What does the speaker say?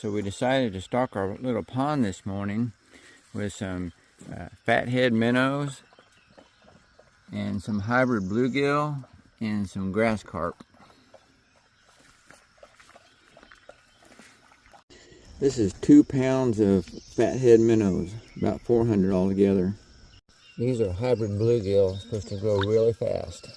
So we decided to stock our little pond this morning with some fathead minnows and some hybrid bluegill and some grass carp. This is 2 pounds of fathead minnows, about 400 altogether. These are hybrid bluegill, supposed to grow really fast.